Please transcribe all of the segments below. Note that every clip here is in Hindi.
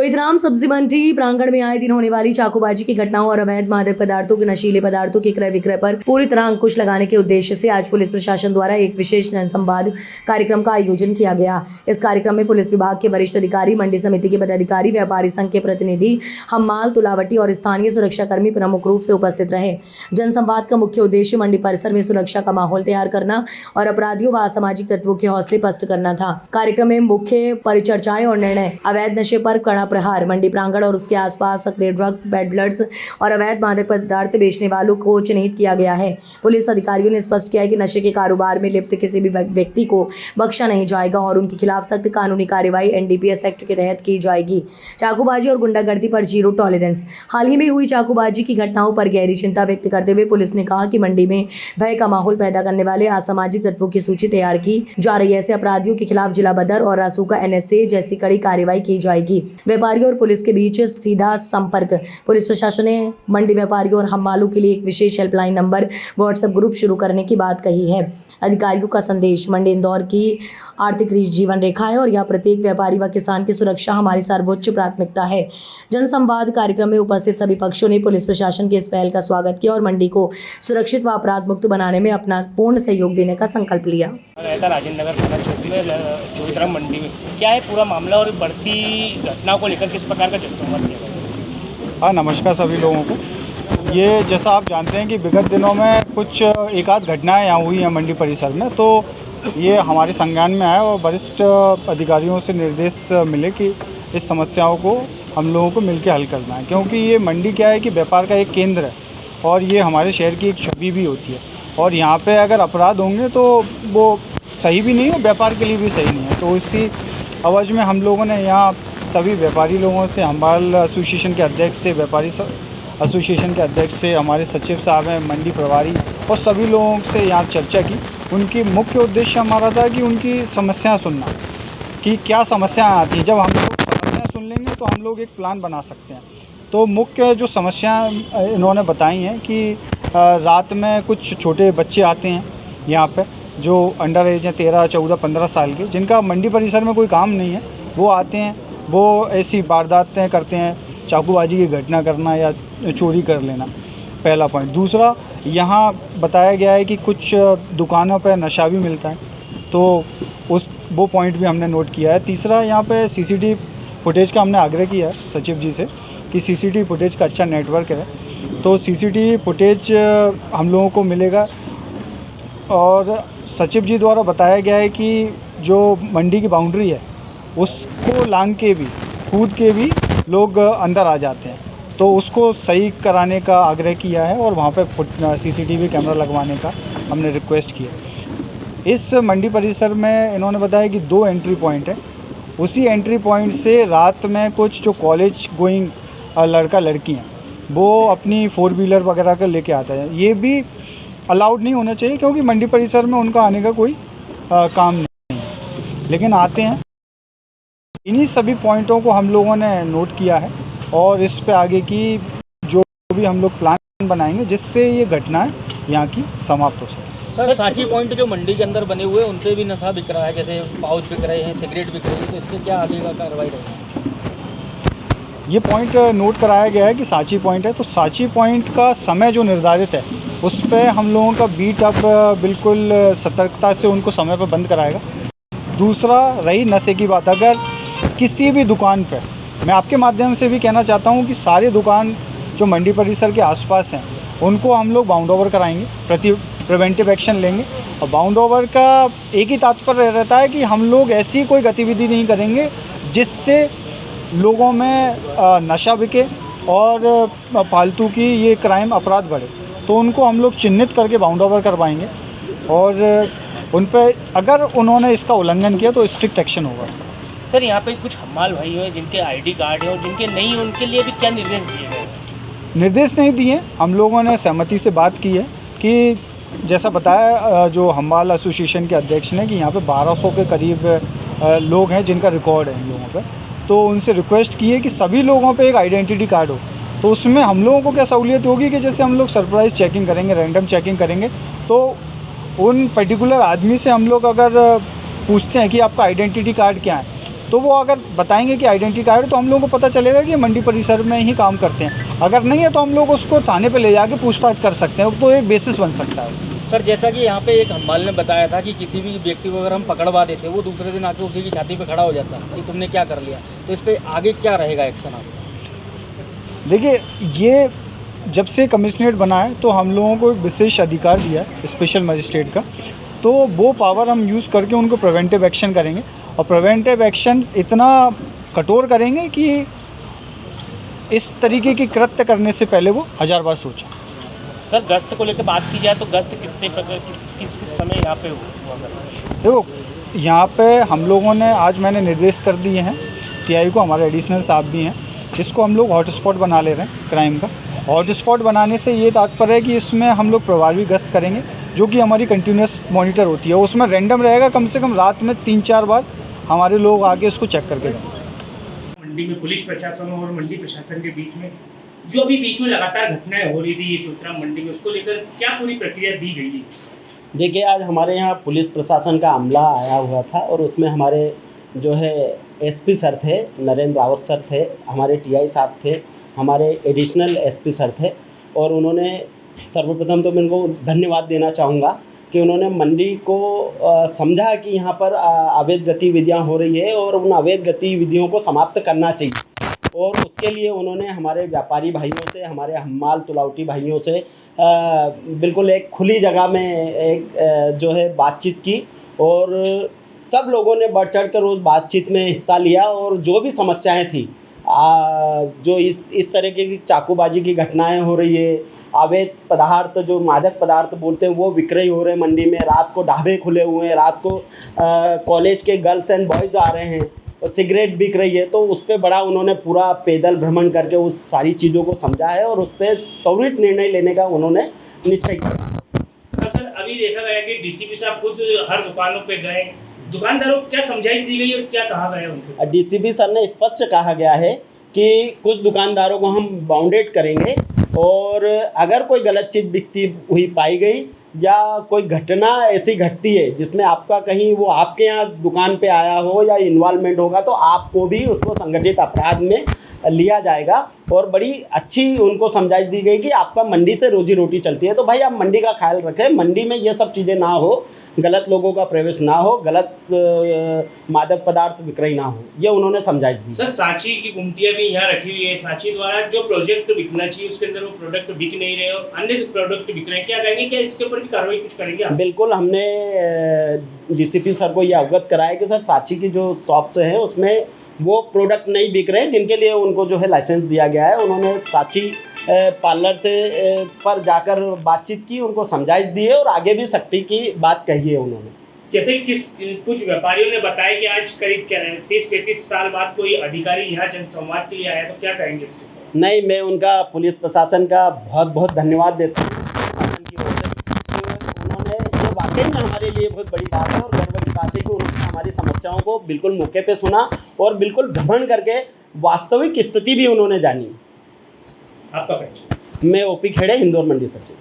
चोइथराम सब्जी मंडी प्रांगण में आए दिन होने वाली चाकूबाजी की घटनाओं और अवैध मादक पदार्थों के नशीले पदार्थों के क्रय विक्रय पर पूरी तरह अंकुश लगाने के उद्देश्य से आज पुलिस प्रशासन द्वारा एक विशेष जनसंवाद कार्यक्रम का आयोजन किया गया। इस कार्यक्रम में पुलिस विभाग के वरिष्ठ अधिकारी, मंडी समिति के पदाधिकारी, व्यापारी संघ के प्रतिनिधि, हम्माल, तुलावटी और स्थानीय सुरक्षाकर्मी प्रमुख रूप से उपस्थित रहे। जनसंवाद का मुख्य उद्देश्य मंडी परिसर में सुरक्षा का माहौल तैयार करना और अपराधियों व असामाजिक तत्वों के हौसले पस्त करना था। कार्यक्रम में मुख्य परिचर्चाएं और निर्णय: अवैध नशे पर कड़ा प्रहार, मंडी प्रांगण और उसके आसपास सक्रिय ड्रग पेडलर्स और अवैध मादक पदार्थ बेचने वालों को चिन्हित किया गया है। पुलिस अधिकारियों ने स्पष्ट किया है कि नशे के कारोबार में लिप्त किसी भी व्यक्ति को बख्शा नहीं जाएगा और उनके खिलाफ सख्त कानूनी कार्रवाई एनडीपीएस एक्ट के तहत की जाएगी। चाकूबाजी और गुंडागर्दी पर जीरो टॉलरेंस। हाल ही में हुई चाकूबाजी की घटनाओं पर गहरी चिंता व्यक्त करते हुए पुलिस ने कहा कि मंडी में भय का माहौल पैदा करने वाले असामाजिक तत्वों की सूची तैयार की जा रही है। ऐसे अपराधियों के खिलाफ जिला बदर और रासुका एनएसए जैसी कड़ी कार्रवाई की जाएगी। व्यापारियों और पुलिस के बीच सीधा संपर्क। पुलिस प्रशासन ने मंडी व्यापारियों और हम्मालों के लिए एक विशेष हेल्पलाइन नंबर व्हाट्सएप ग्रुप शुरू करने की बात कही है। अधिकारियों का संदेश: मंडी इंदौर की आर्थिक जीवन रेखा है और यह प्रत्येक व्यापारी व किसान की सुरक्षा हमारी सर्वोच्च प्राथमिकता है। जनसंवाद कार्यक्रम में उपस्थित सभी पक्षों ने पुलिस प्रशासन की इस पहल का स्वागत किया और मंडी को सुरक्षित व अपराध मुक्त बनाने में अपना पूर्ण सहयोग देने का संकल्प लिया। राजेंद्र नगर थाना क्षेत्र में चोइथराम मंडी में क्या है पूरा मामला और बढ़ती घटनाओं को लेकर किस प्रकार का जनसंवाद किया गया? हाँ, नमस्कार सभी लोगों को। ये जैसा आप जानते हैं कि विगत दिनों में कुछ एक आध घटनाएं यहाँ हुई हैं मंडी परिसर में, तो ये हमारे संज्ञान में आया और वरिष्ठ अधिकारियों से निर्देश मिले कि इस समस्याओं को हम लोगों को मिलकर हल करना है, क्योंकि ये मंडी क्या है कि व्यापार का एक केंद्र है और ये हमारे शहर की एक छवि भी होती है और यहाँ पे अगर अपराध होंगे तो वो सही भी नहीं है, व्यापार के लिए भी सही नहीं है। तो इसी आवाज़ में हम लोगों ने यहाँ सभी व्यापारी लोगों से, हम्माल एसोसिएशन के अध्यक्ष से, व्यापारी एसोसिएशन के अध्यक्ष से, हमारे सचिव साहब हैं, मंडी प्रभारी और सभी लोगों से यहाँ चर्चा की। उनकी मुख्य उद्देश्य हमारा था कि उनकी समस्याएं सुनना, कि क्या समस्याएं आती हैं। जब हम लोग समस्याएं सुन लेंगे तो हम लोग एक प्लान बना सकते हैं। तो मुख्य जो समस्याएं इन्होंने बताई हैं कि रात में कुछ छोटे बच्चे आते हैं यहाँ पे जो अंडर एज हैं, 13, 14, 15 साल के, जिनका मंडी परिसर में कोई काम नहीं है। वो आते हैं, वो ऐसी वारदातें करते हैं, चाकूबाजी की घटना करना या चोरी कर लेना, पहला पॉइंट। दूसरा, यहाँ बताया गया है कि कुछ दुकानों पर नशा भी मिलता है, तो वो पॉइंट भी हमने नोट किया है। तीसरा, यहाँ पे सीसीटीवी फुटेज का हमने आग्रह किया है सचिव जी से कि सीसीटीवी फुटेज का अच्छा नेटवर्क है, तो सीसीटीवी फुटेज हम लोगों को मिलेगा। और सचिव जी द्वारा बताया गया है कि जो मंडी की बाउंड्री है उसको लांघ के भी, कूद के भी लोग अंदर आ जाते हैं, तो उसको सही कराने का आग्रह किया है और वहाँ पे सीसीटीवी कैमरा लगवाने का हमने रिक्वेस्ट किया। इस मंडी परिसर में इन्होंने बताया कि 2 एंट्री पॉइंट है। उसी एंट्री पॉइंट से रात में कुछ जो कॉलेज गोइंग लड़का लड़की हैं वो अपनी 4 व्हीलर वगैरह कर लेके आता है। ये भी अलाउड नहीं होना चाहिए, क्योंकि मंडी परिसर में उनका आने का कोई काम नहीं है, लेकिन आते हैं। इन्हीं सभी पॉइंटों को हम लोगों ने नोट किया है और इस पे आगे की जो भी हम लोग प्लान बनाएंगे जिससे ये घटनाएं यहाँ की समाप्त हो सके। सर, साची पॉइंट जो मंडी के अंदर बने हुए हैं उनसे भी नशा बिक रहा है, जैसे पाउच बिक रहे हैं, सिगरेट बिक रही है, तो इस पर क्या आगे का कार्रवाई रहेगी? ये पॉइंट नोट कराया गया है कि साची पॉइंट है, तो साची पॉइंट का समय जो निर्धारित है उस पर हम लोगों का बीट अब बिल्कुल सतर्कता से उनको समय पर बंद कराएगा। दूसरा, रही नशे की बात, अगर किसी भी दुकान पर, मैं आपके माध्यम से भी कहना चाहता हूँ कि सारी दुकान जो मंडी परिसर के आसपास हैं उनको हम लोग बाउंड ओवर कराएंगे, प्रिवेंटिव एक्शन लेंगे। और बाउंड ओवर का एक ही तात्पर्य रहता है कि हम लोग ऐसी कोई गतिविधि नहीं करेंगे जिससे लोगों में नशा बिके और फालतू की ये क्राइम अपराध बढ़े, तो उनको हम लोग चिन्हित करके बाउंड ओवर करवाएंगे और उन पर अगर उन्होंने इसका उल्लंघन किया तो स्ट्रिक्ट एक्शन होगा। सर, यहाँ पे कुछ हम्माल भाई हैं जिनके आईडी कार्ड है और जिनके नहीं, उनके लिए भी क्या निर्देश दिए गए? निर्देश नहीं दिए, हम लोगों ने सहमति से बात की है कि जैसा बताया जो हम्माल एसोसिएशन के अध्यक्ष ने कि यहाँ पे 1200 के करीब लोग हैं जिनका रिकॉर्ड है इन लोगों पे, तो उनसे रिक्वेस्ट की है कि सभी लोगों पे एक आइडेंटिटी कार्ड हो। तो उसमें हम लोगों को क्या सहूलियत होगी कि जैसे हम लोग सरप्राइज़ चेकिंग करेंगे, रैंडम चेकिंग करेंगे, तो उन पर्टिकुलर आदमी से हम लोग अगर पूछते हैं कि आपका आइडेंटिटी कार्ड क्या है, तो वो अगर बताएंगे कि आइडेंटिटी कार्ड, तो हम लोगों को पता चलेगा कि ये मंडी परिसर में ही काम करते हैं। अगर नहीं है तो हम लोग उसको थाने पे ले जाके पूछताछ कर सकते हैं, तो एक बेसिस बन सकता है। सर, जैसा कि यहाँ पे एक हम्माल ने बताया था कि किसी भी व्यक्ति को अगर हम पकड़वा देते वो दूसरे दिन आके उसी की छाती पे खड़ा हो जाता कि तुमने क्या कर लिया। तो इस पे आगे क्या रहेगा एक्शन आपका? देखिए, ये जब से कमिश्नरेट बना है तो हम लोगों को एक विशेष अधिकार दिया है स्पेशल मजिस्ट्रेट का, तो वो पावर हम यूज़ करके उनको प्रिवेंटिव एक्शन करेंगे, और प्रिवेंटिव एक्शन इतना कठोर करेंगे कि इस तरीके की कृत्य करने से पहले वो 1000 बार सोचें। सर, गश्त को लेकर बात की जाए तो गश्त कितने प्रकार किस समय यहाँ पे हुआ करता है? देखो, यहाँ पे हम लोगों ने आज मैंने निर्देश कर दिए हैं टीआई को, हमारे एडिशनल साहब भी हैं, इसको हम लोग हॉटस्पॉट बना ले रहे हैं क्राइम का। हॉटस्पॉट बनाने से ये तात्पर्य है कि इसमें हम लोग प्रभावी गश्त करेंगे, जो कि हमारी कंटिन्यूस मॉनिटर होती है। उसमें रैंडम रहेगा, कम से कम रात में 3-4 बार हमारे लोग आके इसको चेक करके जाएंगे। मंडी में पुलिस प्रशासन और मंडी प्रशासन के बीच में जो अभी बीच में लगातार घटनाएं हो रही थी ये चौथरा मंडी में, उसको लेकर क्या पूरी प्रक्रिया दी गई है? देखिए, आज हमारे यहाँ पुलिस प्रशासन का अमला आया हुआ था और उसमें हमारे जो है एसपी सर थे, नरेंद्र रावत सर थे, हमारे टीआई साहब थे, हमारे एडिशनल एसपी सर थे, और उन्होंने सर्वप्रथम तो मैं उनको धन्यवाद देना चाहूँगा कि उन्होंने मंडी को समझा कि यहाँ पर अवैध गतिविधियाँ हो रही है और उन अवैध गतिविधियों को समाप्त करना चाहिए, और उसके लिए उन्होंने हमारे व्यापारी भाइयों से, हमारे हम्माल तुलावटी भाइयों से बिल्कुल एक खुली जगह में एक जो है बातचीत की, और सब लोगों ने बढ़ चढ़ कर उस बातचीत में हिस्सा लिया, और जो भी समस्याएं थी, जो इस तरह की चाकूबाजी की घटनाएं हो रही है, अवैध पदार्थ जो मादक पदार्थ बोलते हैं वो विक्रय हो रहे हैं मंडी में, रात को ढाबे खुले हुए हैं, रात को कॉलेज के गर्ल्स एंड बॉयज़ आ रहे हैं और सिगरेट बिक रही है, तो उस पर बड़ा उन्होंने पूरा पैदल भ्रमण करके उस सारी चीज़ों को समझा है और उस पर त्वरित निर्णय लेने का उन्होंने निश्चय किया। सर, अभी देखा गया कि डीसीपी साहब खुद हर दुकानों पे गए, दुकानदारों को क्या समझाइश दी गई और क्या कहा गया उनको? डीसीपी सर ने स्पष्ट कहा गया है कि कुछ दुकानदारों को हम बाउंडेड करेंगे, और अगर कोई गलत चीज़ बिकती हुई पाई गई या कोई घटना ऐसी घटती है जिसमें आपका कहीं वो आपके यहाँ दुकान पे आया हो या इन्वॉल्वमेंट होगा, तो आपको भी उसको संगठित अपराध में लिया जाएगा। और बड़ी अच्छी उनको समझाइश दी गई कि आपका मंडी से रोजी रोटी चलती है, तो भाई आप मंडी का ख्याल रखें, मंडी में ये सब चीज़ें ना हो, गलत लोगों का प्रवेश ना हो, गलत मादक पदार्थ विक्रय ना हो, ये उन्होंने समझाइश दी। सर, सांची की गुमटियाँ भी यहाँ रखी हुई है, सांची द्वारा जो प्रोजेक्ट बिकना चाहिए उसके अंदर वो प्रोडक्ट बिक नहीं रहे और अन्य प्रोडक्ट बिक रहे हैं, क्या कहेंगे, क्या इसके ऊपर भी कार्रवाई कुछ करेंगे आप? बिल्कुल, हमने डीसीपी सर को ये अवगत कराया कि सर सांची की जो शॉप्स हैं उसमें वो प्रोडक्ट नहीं बिक रहे हैं जिनके लिए उनको जो है लाइसेंस दिया गया है। उन्होंने सांची पार्लर से पर जाकर बातचीत की, उनको समझाइश दी है और आगे भी सख्ती की बात कही है उन्होंने। जैसे कुछ व्यापारियों ने बताया कि आज करीब 30-35 साल बाद कोई अधिकारी यहाँ जनसंवाद के लिए आया, तो क्या कहेंगे इसके ऊपर? नहीं, मैं उनका पुलिस प्रशासन का बहुत बहुत धन्यवाद देता हूँ प्रशासन की ओर से, कि उन्होंने ये वाकई में हमारे लिए बहुत बड़ी बात है और गर्व की बात है कि उन्होंने हमारी समस्याओं को बिल्कुल मौके पे सुना और बिल्कुल भ्रमण करके वास्तविक स्थिति भी उन्होंने जानी। आपका परिचय? मैं ओपी खेड़े, इंदौर मंडी सचिव।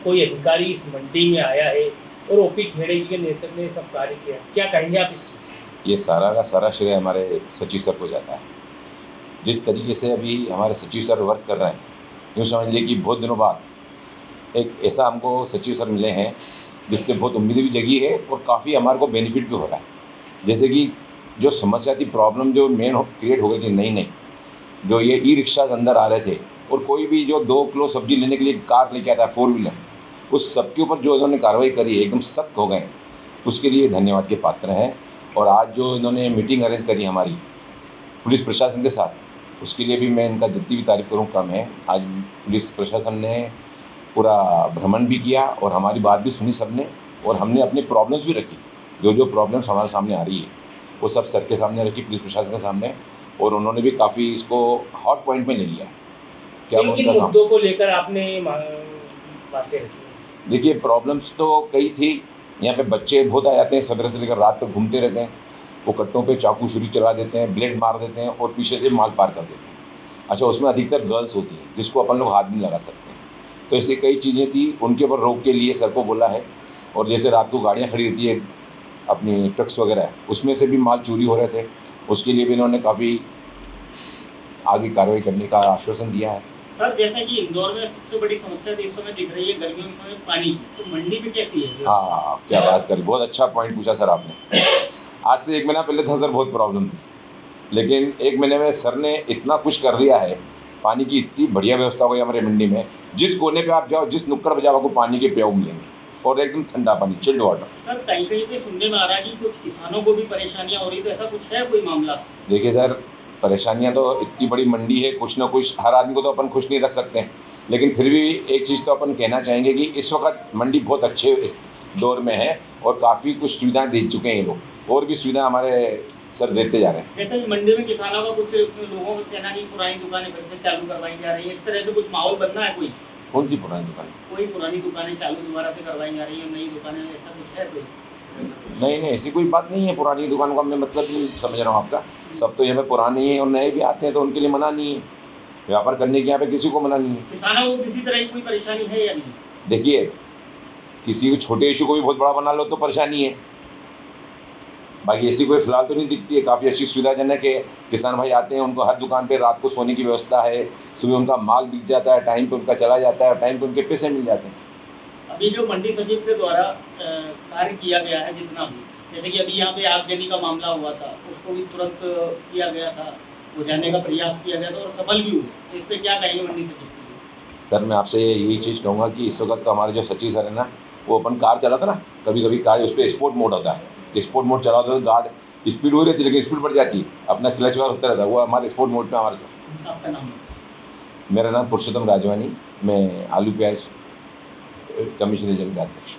कोई अधिकारी इस मंडी में आया है और ओपी खेड़े जी के नेतृत्व में सब कार्य किया, क्या कहेंगे आप इस चीज़ से? ये सारा का सारा श्रेय हमारे सचिव सर को जाता है। जिस तरीके से अभी हमारे सचिव सर वर्क कर रहे हैं, यूँ समझ लीजिए कि बहुत दिनों बाद एक ऐसा हमको सचिव सर मिले हैं जिससे बहुत उम्मीदें भी जगी है और काफ़ी हमारे को बेनिफिट भी हो रहा है। जैसे कि जो समस्या थी, प्रॉब्लम जो मेन क्रिएट हो गई थी, नई जो ये ई रिक्शा अंदर आ रहे थे और कोई भी जो 2 किलो सब्जी लेने के लिए कार लेके आता है 4 व्हीलर, उस सबके ऊपर जो इन्होंने कार्रवाई करी है एकदम सख्त हो गए, उसके लिए धन्यवाद के पात्र हैं। और आज जो इन्होंने मीटिंग अरेंज करी हमारी पुलिस प्रशासन के साथ, उसके लिए भी मैं इनका जितनी भी तारीफ करूँ कम है। आज पुलिस प्रशासन ने पूरा भ्रमण भी किया और हमारी बात भी सुनी सबने, और हमने अपनी प्रॉब्लम्स भी रखी, जो प्रॉब्लम्स हमारे सामने आ रही है वो सब सर के सामने रखी, पुलिस प्रशासन के सामने, और उन्होंने भी काफ़ी इसको हॉट पॉइंट में ले लिया। क्या किन मुद्दों को लेकर आपने बातें रखी? देखिए, प्रॉब्लम्स तो कई थी। यहाँ पे बच्चे बहुत आ जाते हैं, सवेरे से लेकर रात तक घूमते रहते हैं, वो कट्टों पे चाकू छुरी चला देते हैं, ब्लेड मार देते हैं और पीछे से माल पार कर देते हैं। अच्छा, उसमें अधिकतर गर्ल्स होती हैं जिसको अपन लोग हाथ नहीं लगा सकते, तो इसलिए कई चीज़ें थी, उनके ऊपर रोक के लिए सर को बोला है। और जैसे रात को गाड़ियाँ खड़ी रहती है अपनी ट्रक्स वगैरह है, उसमें से भी माल चोरी हो रहे थे। उसके लिए भी इन्होंने काफ़ी आगे कार्रवाई करने का आश्वासन दिया है। सर जैसा कि इंदौर में सबसे बड़ी समस्या तो इस समय दिख रही है गर्मियों के समय पानी की, तो मंडी में कैसी है? हाँ, क्या बात करी, बहुत अच्छा पॉइंट पूछा सर आपने। आज से 1 महीना पहले था सर बहुत प्रॉब्लम थी, लेकिन 1 महीने में सर ने इतना कुछ कर दिया है, पानी की इतनी बढ़िया व्यवस्था हो गई हमारे मंडी में। जिस कोने पे आप जाओ, जिस नुक्कड़ पे जाओ, आपको पानी के प्याऊ मिलेंगे और एकदम ठंडा पानी, चिल्ड वाटर। सर कहीं कहीं से सुनने में आ रहा है कि कुछ किसानों को भी परेशानियां हो रही, तो ऐसा कुछ है कोई मामला? देखिए सर, परेशानियां तो इतनी बड़ी मंडी है, कुछ ना कुछ, हर आदमी को तो अपन खुश नहीं रख सकते हैं, लेकिन फिर भी एक चीज़ तो अपन कहना चाहेंगे कि इस वक्त मंडी बहुत अच्छे दौर में है और काफ़ी कुछ सुविधाएं दे चुके हैं ये लोग, और भी सुविधाएं हमारे सर देते जा रहे हैं। जैसे कि मंडी में किसानों का कुछ लोगों का कहना है कि पुरानी दुकानें फिर से चालू करवाई जा रही है, इस तरह से कुछ माहौल बनना है? कोई कौन सी पुरानी दुकान? कोई पुरानी दुकानें चालू दोबारा से करवाई जा रही है, नई दुकानें, ऐसा कुछ है कोई? नहीं, ऐसी कोई बात नहीं है। पुरानी दुकान का मैं मतलब नहीं समझ रहा हूँ आपका। सब तो यहाँ पे पुराने ही हैं और नए भी आते हैं, तो उनके लिए मना नहीं है। व्यापार करने की यहाँ पे किसी को मना नहीं है। किसानों को किसी तरह की कोई परेशानी है या नहीं? देखिए, किसी को छोटे इशू को भी बहुत बड़ा बना लो तो परेशानी है, बाकी ऐसी कोई फिलहाल तो नहीं दिखती है। काफ़ी अच्छी सुविधाजनक है। किसान भाई आते हैं, उनको हर दुकान पे रात को सोने की व्यवस्था है, सुबह उनका माल बिक जाता है, टाइम पे उनका चला जाता है, टाइम पे उनके पैसे मिल जाते हैं। अभी जो मंडी सचिव के द्वारा कार्य किया गया है जितना भी, जैसे कि अभी यहाँ पे आगजनी का मामला हुआ था, उसको भी तुरंत किया गया था, बुझाने का प्रयास किया गया था और सफल भी हुए, तो इस पर क्या कहेंगे मंडी सचिव? सर मैं आपसे यही चीज़ कहूँगा कि इस वक्त तो हमारे जो सचिव सर है ना, वो अपन कार चलाता ना, कभी कभी कार उस पर स्पोर्ट मोड होता है। स्पोर्ट मोड चलाता है तो गार्ड स्पीड हो रही थी, लेकिन स्पीड बढ़ जाती है, अपना क्लच वार होता रहता है, वो हमारे स्पोर्ट मोड पे हमारे साथ। आपका नाम? मेरा नाम पुरुषोत्तम राजवानी, मैं आलू प्याज कमीशन एजेंट का अध्यक्ष।